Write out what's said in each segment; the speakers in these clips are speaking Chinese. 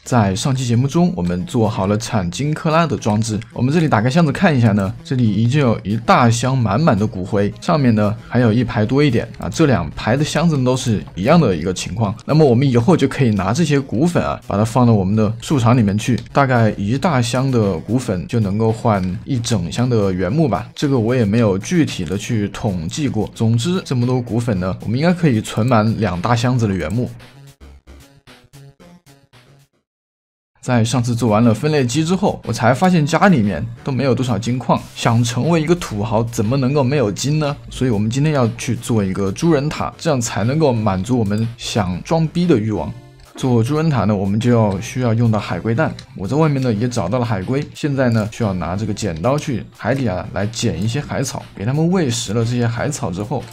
在上期节目中，我们做好了产金克拉的装置。我们这里打开箱子看一下呢，这里已经有一大箱满满的骨灰，上面呢还有一排多一点啊。这2排的箱子都是一样的一个情况。那么我们以后就可以拿这些骨粉啊，把它放到我们的树场里面去。大概一大箱的骨粉就能够换1整箱的原木吧。这个我也没有具体的去统计过。总之，这么多骨粉呢，我们应该可以存满2大箱子的原木。在上次做完了分类机之后，我才发现家里面都没有多少金矿，想成为一个土豪怎么能够没有金呢？所以我们今天要去做一个猪人塔，这样才能够满足我们想装逼的欲望。做猪人塔呢，我们就需要用到海龟蛋。我在外面呢也找到了海龟，现在呢需要拿这个剪刀去海底啊来捡一些海草，给它们喂食了这些海草之后，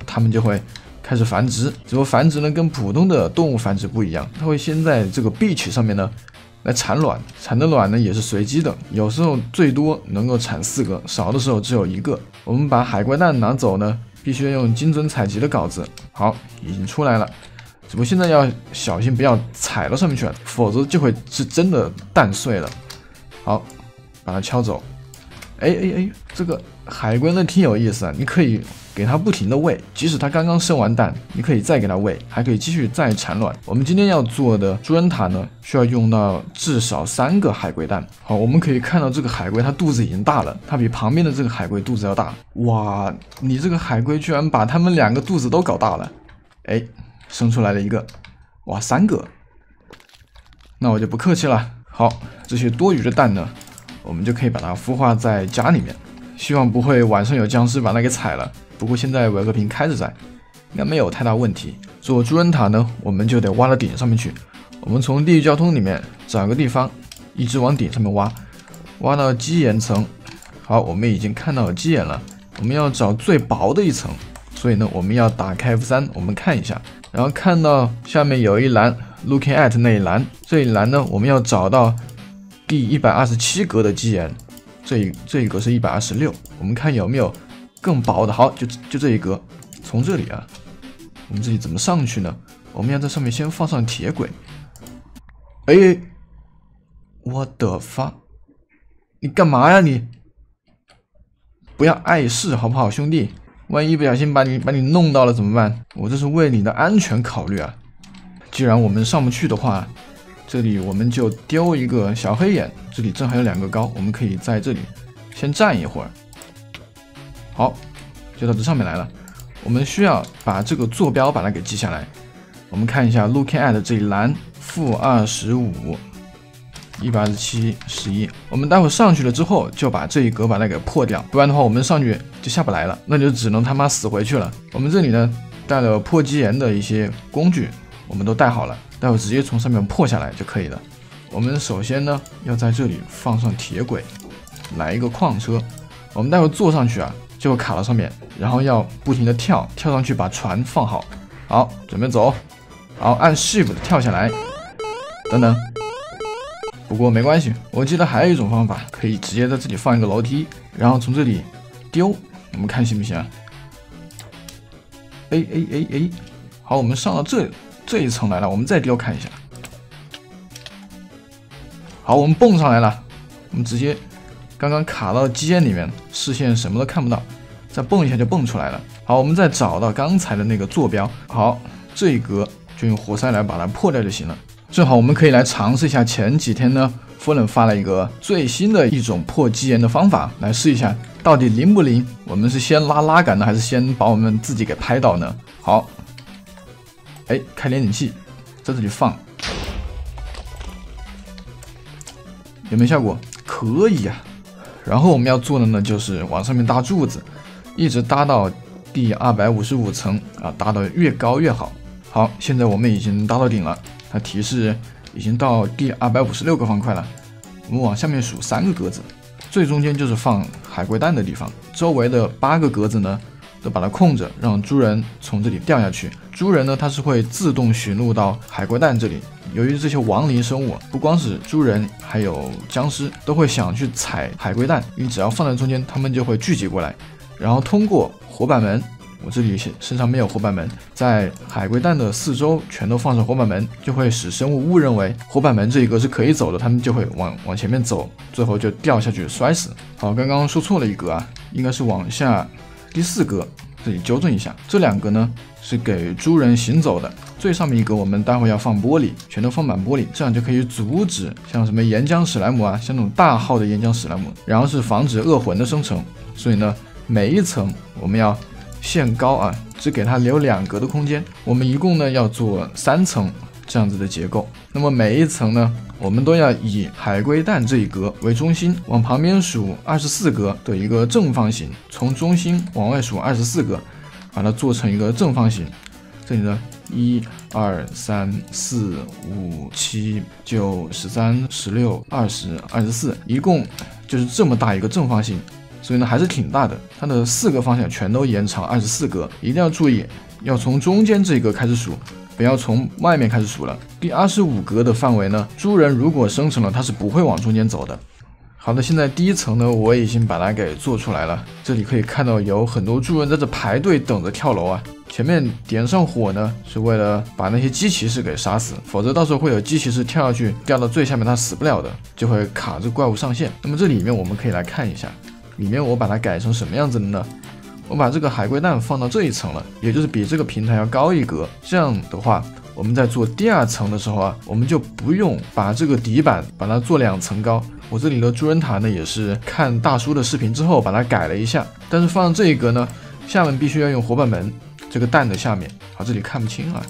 它们就会开始繁殖。只不过繁殖呢跟普通的动物繁殖不一样，它会先在这个 beach 上面呢来产卵，产的卵呢也是随机的，有时候最多能够产4个，少的时候只有1个。我们把海龟蛋拿走呢，必须要用精准采集的稿子。好，已经出来了，只不过现在要小心不要踩到上面去了，否则就会是真的蛋碎了。好，把它敲走。这个海龟呢挺有意思啊，你可以给它不停的喂，即使它刚刚生完蛋，你可以再给它喂，还可以继续再产卵。我们今天要做的猪人塔呢，需要用到至少3个海龟蛋。好，我们可以看到这个海龟它肚子已经大了，它比旁边的这个海龟肚子要大。哇，你这个海龟居然把它们2个肚子都搞大了。生出来了1个，哇，3个。那我就不客气了。好，这些多余的蛋呢，我们就可以把它孵化在家里面。希望不会晚上有僵尸把它给踩了。不过现在维和平开着在，应该没有太大问题。做猪人塔呢，我们就得挖到顶上面去。我们从地狱交通里面找个地方，一直往顶上面挖，挖到基岩层。好，我们已经看到了基岩了。我们要找最薄的一层，所以呢，我们要打开 F3，我们看一下，然后看到下面有一栏 Looking at 那一栏，这一栏呢，我们要找到第127格的基岩。这一格是126，我们看有没有更薄的。好，就这一格，从这里啊，我们这里怎么上去呢？我们要在上面先放上铁轨。我的发，你干嘛呀你？不要碍事好不好，兄弟？万一不小心把你弄到了怎么办？我这是为你的安全考虑啊。既然我们上不去的话，这里我们就丢一个小黑眼，这里正好有2个高，我们可以在这里先站一会儿。好，就到这上面来了。我们需要把这个坐标把它给记下来。我们看一下 Looking at 这一栏-25、127、11。我们待会上去了之后，就把这一格把它给破掉，不然的话我们上去就下不来了，那就只能他妈死回去了。我们这里呢带了破基岩的一些工具，我们都带好了。待会直接从上面破下来就可以了。我们首先呢要在这里放上铁轨，来一个矿车。我们待会坐上去啊，就会卡到上面，然后要不停的跳上去把船放好。好，准备走。好，按 Shift 跳下来，等等。不过没关系，我记得还有一种方法，可以直接在这里放一个楼梯，然后从这里丢。我们看行不行啊？好，我们上到这一层来了，我们再丢看一下。好，我们蹦上来了，我们直接刚刚卡到基岩里面，视线什么都看不到，再蹦一下就蹦出来了。好，我们再找到刚才的那个坐标。好，这一格就用活塞来把它破掉就行了。正好我们可以来尝试一下前几天呢夫人发了一个最新的一种破基岩的方法，来试一下到底灵不灵。我们是先拉杆呢，还是先把我们自己给拍倒呢？好，开连点器在这里放，有没有效果？可以啊。然后我们要做的呢，就是往上面搭柱子，一直搭到第255层啊，搭到越高越好。好，现在我们已经搭到顶了，它提示已经到第256个方块了。我们往下面数3个格子，最中间就是放海龟蛋的地方，周围的8个格子呢都把它空着，让猪人从这里掉下去。猪人呢，它是会自动寻路到海龟蛋这里。由于这些亡灵生物不光是猪人，还有僵尸都会想去踩海龟蛋，你只要放在中间，他们就会聚集过来，然后通过活板门我这里身上没有活板门，在海龟蛋的四周全都放上活板门，就会使生物误认为活板门这一格是可以走的，他们就会往前面走，最后就掉下去摔死。好，刚刚说错了一格啊，应该是往下第4格，这里纠正一下，这2格呢是给猪人行走的。最上面一格我们待会要放玻璃，全都放满玻璃，这样就可以阻止像什么岩浆史莱姆啊，像那种大号的岩浆史莱姆，然后是防止恶魂的生成。所以呢，每一层我们要限高啊，只给它留2格的空间。我们一共呢要做3层这样子的结构。那么每一层呢，我们都要以海龟蛋这一格为中心，往旁边数24格的一个正方形，从中心往外数24格，把它做成一个正方形。这里呢，1、2、3、4、5、7、9、13、16、20、24，一共就是这么大一个正方形，所以呢还是挺大的。它的4个方向全都延长24格，一定要注意，要从中间这个开始数，不要从外面开始数了。第25格的范围呢，猪人如果生成了，它是不会往中间走的。好的，现在第1层呢，我已经把它给做出来了。这里可以看到有很多猪人在这排队等着跳楼啊。前面点上火呢，是为了把那些机骑士给杀死，否则到时候会有机骑士跳下去，掉到最下面，他死不了的，就会卡着怪物上线。那么这里面我们可以来看一下，里面我把它改成什么样子的呢？我把这个海龟蛋放到这一层了，也就是比这个平台要高1格。这样的话，我们在做第2层的时候啊，我们就不用把这个底板把它做2层高。我这里的猪人塔呢，也是看大叔的视频之后把它改了一下，但是放这一格呢，下面必须要用活板门，这个蛋的下面。好，这里看不清啊，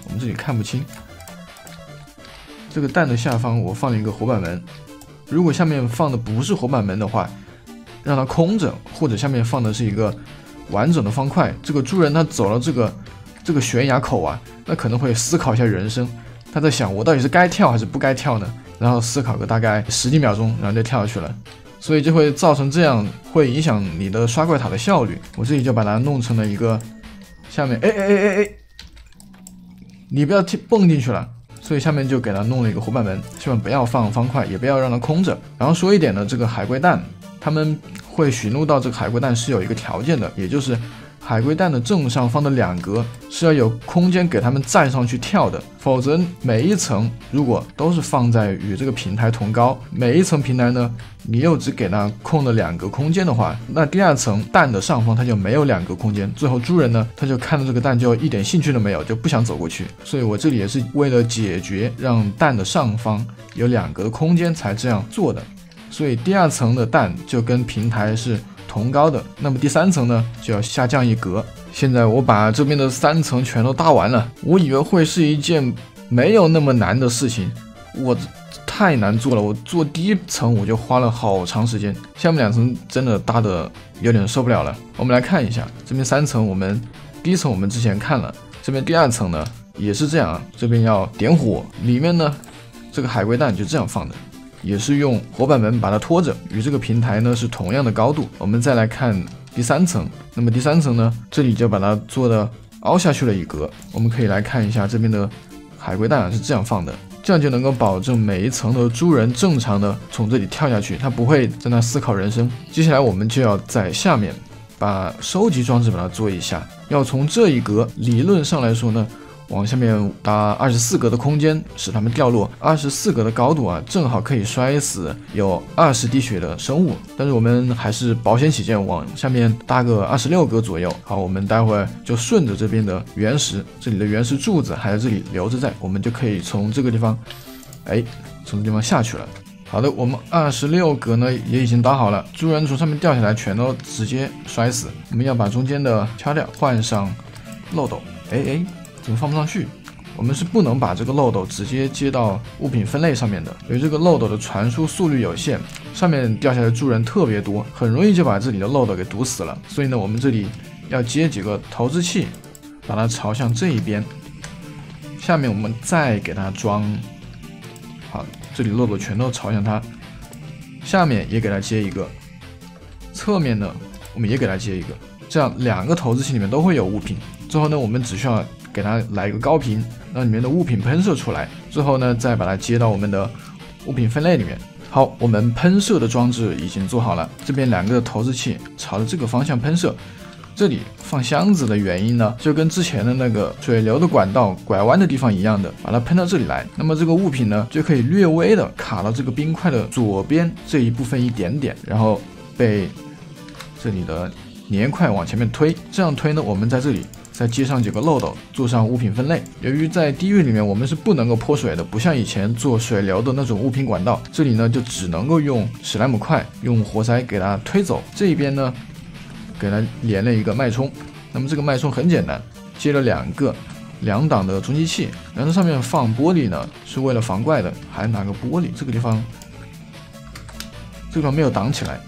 我们这里看不清。这个蛋的下方我放了一个活板门，如果下面放的不是活板门的话，让它空着，或者下面放的是一个完整的方块，这个猪人他走了这个悬崖口啊，那可能会思考一下人生，他在想我到底是该跳还是不该跳呢？然后思考个大概10几秒钟，然后就跳下去了，所以就会造成这样，会影响你的刷怪塔的效率。我这里就把它弄成了一个下面，你不要蹦进去了，所以下面就给它弄了一个活板门，希望不要放方块，也不要让它空着。然后说一点呢，这个海龟蛋，他们会寻路到这个海龟蛋是有一个条件的，也就是海龟蛋的正上方的2格是要有空间给他们站上去跳的，否则每一层如果都是放在与这个平台同高，每一层平台呢，你又只给它空了2格空间的话，那第2层蛋的上方它就没有2格空间，最后猪人呢，他就看到这个蛋就一点兴趣都没有，就不想走过去。所以我这里也是为了解决让蛋的上方有2格的空间才这样做的，所以第2层的蛋就跟平台是同高的，那么第3层呢就要下降1格。现在我把这边的3层全都搭完了，我以为会是一件没有那么难的事情，我太难做了，我做第1层我就花了好长时间，下面2层真的搭的有点受不了了。我们来看一下这边3层，我们第1层我们之前看了，这边第2层呢也是这样啊，这边要点火，里面呢这个海龟蛋就这样放的，也是用活板门把它拖着，与这个平台呢是同样的高度。我们再来看第3层，那么第3层呢，这里就把它做的凹下去了1格。我们可以来看一下这边的海龟蛋是这样放的，这样就能够保证每一层的猪人正常的从这里跳下去，他不会在那思考人生。接下来我们就要在下面把收集装置把它做一下，要从这1格理论上来说呢，往下面搭24格的空间，使它们掉落。24格的高度啊，正好可以摔死有20滴血的生物。但是我们还是保险起见，往下面搭个26格左右。好，我们待会儿就顺着这边的原石，这里的原石柱子还在这里留着在，我们就可以从这个地方，从这地方下去了。好的，我们26格呢也已经搭好了，猪人从上面掉下来全都直接摔死。我们要把中间的敲掉，换上漏斗。怎么放不上去？我们是不能把这个漏斗直接接到物品分类上面的，因为这个漏斗的传输速率有限，上面掉下来的猪人特别多，很容易就把这里的漏斗给堵死了。所以呢，我们这里要接几个投掷器，把它朝向这一边，下面我们再给它装好，这里漏斗全都朝向它，下面也给它接一个，侧面呢我们也给它接一个，这样2个投掷器里面都会有物品。最后呢，我们只需要给它来一个高频，让里面的物品喷射出来，最后呢再把它接到我们的物品分类里面。好，我们喷射的装置已经做好了，这边2个投掷器朝着这个方向喷射，这里放箱子的原因呢，就跟之前的那个水流的管道拐弯的地方一样的，把它喷到这里来，那么这个物品呢就可以略微的卡到这个冰块的左边这一部分一点点，然后被这里的粘块往前面推，这样推呢，我们在这里再接上几个漏斗，做上物品分类。由于在地狱里面我们是不能够泼水的，不像以前做水流的那种物品管道，这里呢就只能够用史莱姆块，用活塞给它推走。这一边呢给它连了一个脉冲，那么这个脉冲很简单，接了两档的冲击器，然后上面放玻璃呢是为了防怪的，还拿个玻璃，这个地方没有挡起来，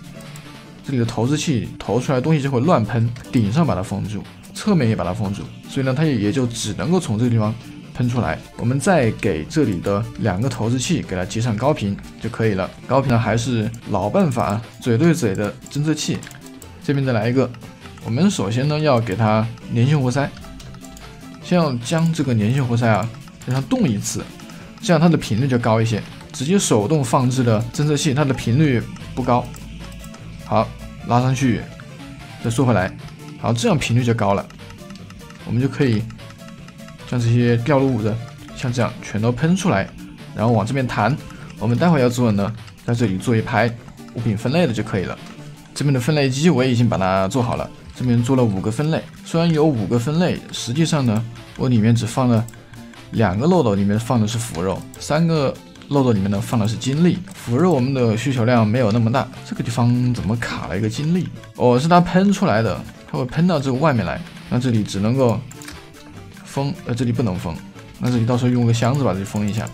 这里的投掷器投出来的东西就会乱喷，顶上把它封住，侧面也把它封住，所以呢它也就只能够从这个地方喷出来。我们再给这里的2个投掷器给它接上高频就可以了。高频呢还是老办法，嘴对嘴的侦测器。这边再来一个，我们首先呢要给它粘性活塞，先要将这个粘性活塞啊让它动一次，这样它的频率就高一些。直接手动放置的侦测器它的频率不高，好，拉上去再缩回来，好，这样频率就高了，我们就可以将这些掉落物的像这样全都喷出来，然后往这边弹。我们待会要做的呢，在这里做一排物品分类的就可以了。这边的分类机我也已经把它做好了，这边做了5个分类，虽然有5个分类，实际上呢我里面只放了2个漏斗，里面放的是腐肉，3个漏斗里面呢放的是金粒。腐肉我们的需求量没有那么大，这个地方怎么卡了一个金粒？哦，是它喷出来的，它会喷到这个外面来，那这里只能够封，这里不能封，那这里到时候用个箱子把这里封一下。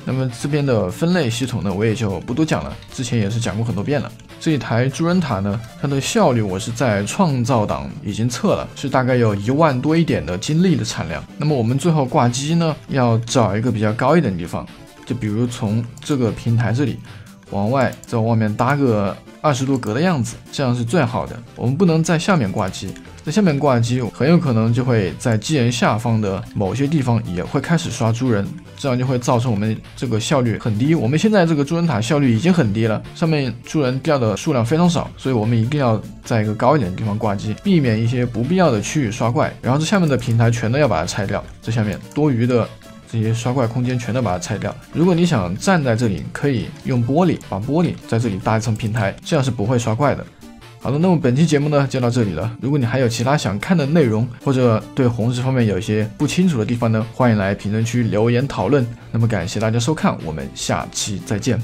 那么这边的分类系统呢，我也就不多讲了，之前也是讲过很多遍了。这一台猪人塔呢，它的效率我是在创造档已经测了，是大概有1万多一点的金粒的产量。那么我们最后挂机呢，要找一个比较高一点的地方，就比如从这个平台这里往外，在外面搭个20多格的样子，这样是最好的。我们不能在下面挂机，在下面挂机很有可能就会在机人下方的某些地方也会开始刷猪人，这样就会造成我们这个效率很低。我们现在这个猪人塔效率已经很低了，上面猪人掉的数量非常少，所以我们一定要在一个高一点的地方挂机，避免一些不必要的区域刷怪。然后这下面的平台全都要把它拆掉，这下面多余的这些刷怪空间全都把它拆掉。如果你想站在这里，可以用玻璃，把玻璃在这里搭一层平台，这样是不会刷怪的。好的，那么本期节目呢就到这里了。如果你还有其他想看的内容，或者对红石方面有一些不清楚的地方呢，欢迎来评论区留言讨论。那么感谢大家收看，我们下期再见。